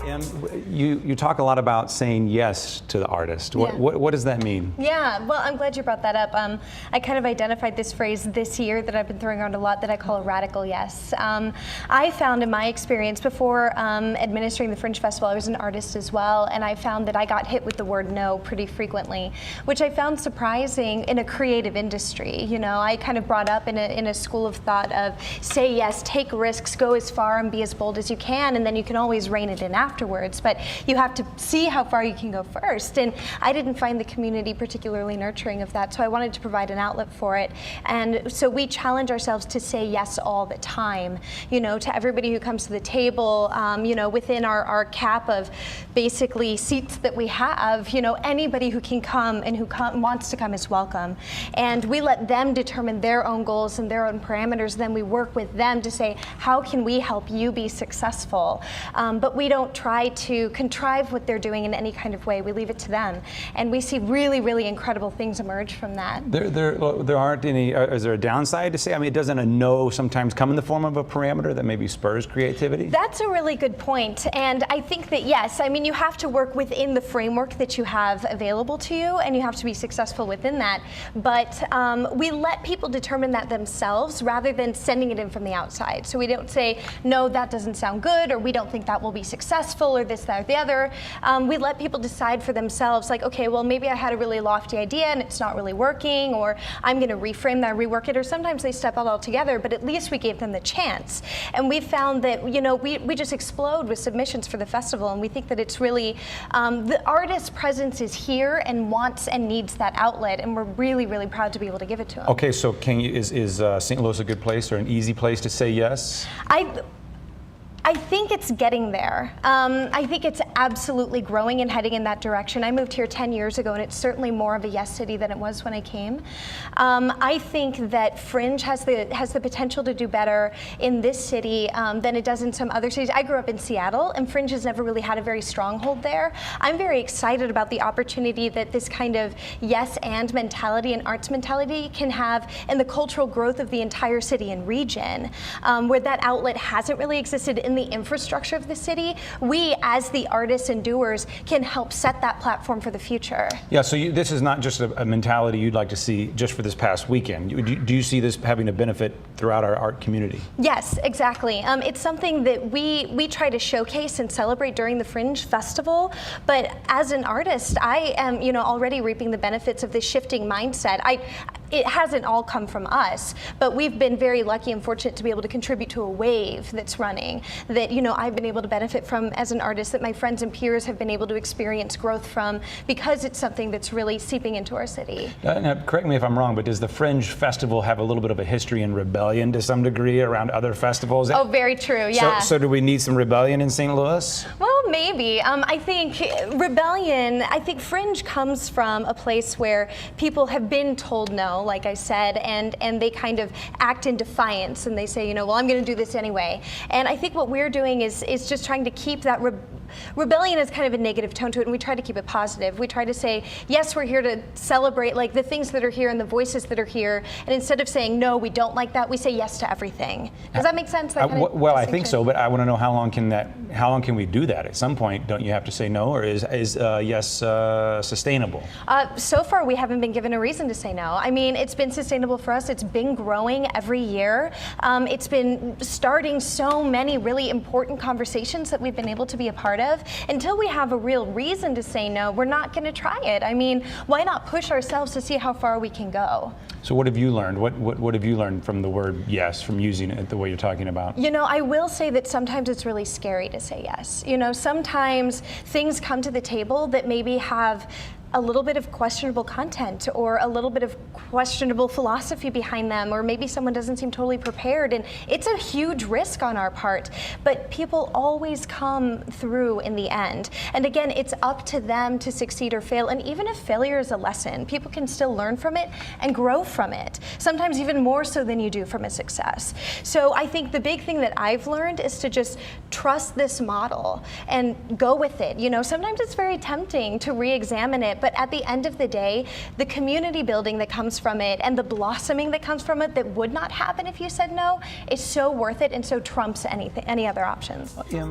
You talk a lot about saying yes to the artist. What does that mean? Yeah, well, I'm glad you brought that up. I kind of identified this phrase this year that I've been throwing around a lot that I call a radical yes. I found in my experience before administering the Fringe Festival, I was an artist as well, and I found that I got hit with the word no pretty frequently, which I found surprising in a creative industry. You know, I kind of brought up in a school of thought of say yes, take risks, go as far and be as bold as you can, and then you can always rein it in afterwards, but you have to see how far you can go first. And I didn't find the community particularly nurturing of that, so I wanted to provide an outlet for it. And so we challenge ourselves to say yes all the time, you know, to everybody who comes to the table, you know, within our cap of basically seats that we have, you know, anybody who can come and who wants to come is welcome. And we let them determine their own goals and their own parameters, then we work with them to say, how can we help you be successful? But we don't try to contrive what they're doing in any kind of way. We leave it to them. And we see really, really incredible things emerge from that. There aren't any, is there a downside to say? I mean, doesn't a no sometimes come in the form of a parameter that maybe spurs creativity? That's a really good point. And I think that, yes, I mean, you have to work within the framework that you have available to you, and you have to be successful within that. But we let people determine that themselves rather than sending it in from the outside. So we don't say, no, that doesn't sound good, or we don't think that will be successful, or this, that, or the other. We let people decide for themselves, like, okay, well, maybe I had a really lofty idea and it's not really working, or I'm going to reframe that, rework it, or sometimes they step out altogether, but at least we gave them the chance. And we found that, you know, we just explode with submissions for the festival, and we think that it's really, the artist's presence is here and wants and needs that outlet, and we're really, really proud to be able to give it to them. Okay, so is St. Louis a good place or an easy place to say yes? I think it's getting there. I think it's absolutely growing and heading in that direction. I moved here 10 years ago, and it's certainly more of a yes city than it was when I came. I think that Fringe has the potential to do better in this city than it does in some other cities. I grew up in Seattle, and Fringe has never really had a very strong hold there. I'm very excited about the opportunity that this kind of yes and mentality and arts mentality can have in the cultural growth of the entire city and region, where that outlet hasn't really existed in the infrastructure of the city. We, as the artists and doers, can help set that platform for the future. Yeah, so this is not just a mentality you'd like to see just for this past weekend. Do you see this having a benefit throughout our art community? Yes, exactly. It's something that we try to showcase and celebrate during the Fringe Festival, but as an artist, I am, you know, already reaping the benefits of this shifting mindset. It hasn't all come from us, but we've been very lucky and fortunate to be able to contribute to a wave that's running that, you know, I've been able to benefit from as an artist, that my friends and peers have been able to experience growth from, because it's something that's really seeping into our city. Now, correct me if I'm wrong, but does the Fringe Festival have a little bit of a history in rebellion to some degree around other festivals? Oh, very true, yeah. So do we need some rebellion in St. Louis? Well, maybe. I think rebellion, I think Fringe comes from a place where people have been told no, like I said, and they kind of act in defiance, and they say, you know, well, I'm going to do this anyway. And I think what we're doing is just trying to keep that rebellion is kind of a negative tone to it, and we try to keep it positive. We try to say, yes, we're here to celebrate like the things that are here and the voices that are here, and instead of saying no, we don't like that, we say yes to everything. Does that make sense? Well, I think so, but I want to know how long can we do that? At some point, don't you have to say no, or is yes sustainable? So far, we haven't been given a reason to say no. I mean, it's been sustainable for us. It's been growing every year. It's been starting so many really important conversations that we've been able to be a part of. Until we have a real reason to say no, we're not going to try it. I mean, why not push ourselves to see how far we can go? So what have you learned? What have you learned from the word yes, from using it the way you're talking about? You know, I will say that sometimes it's really scary to say yes. You know, sometimes things come to the table that maybe have a little bit of questionable content or a little bit of questionable philosophy behind them, or maybe someone doesn't seem totally prepared, and it's a huge risk on our part, but people always come through in the end. And again, it's up to them to succeed or fail, and even if failure is a lesson, people can still learn from it and grow from it, sometimes even more so than you do from a success. So I think the big thing that I've learned is to just trust this model and go with it. You know, sometimes it's very tempting to re-examine it, but at the end of the day, the community building that comes from it and the blossoming that comes from it that would not happen if you said no is so worth it and so trumps any other options. Yeah.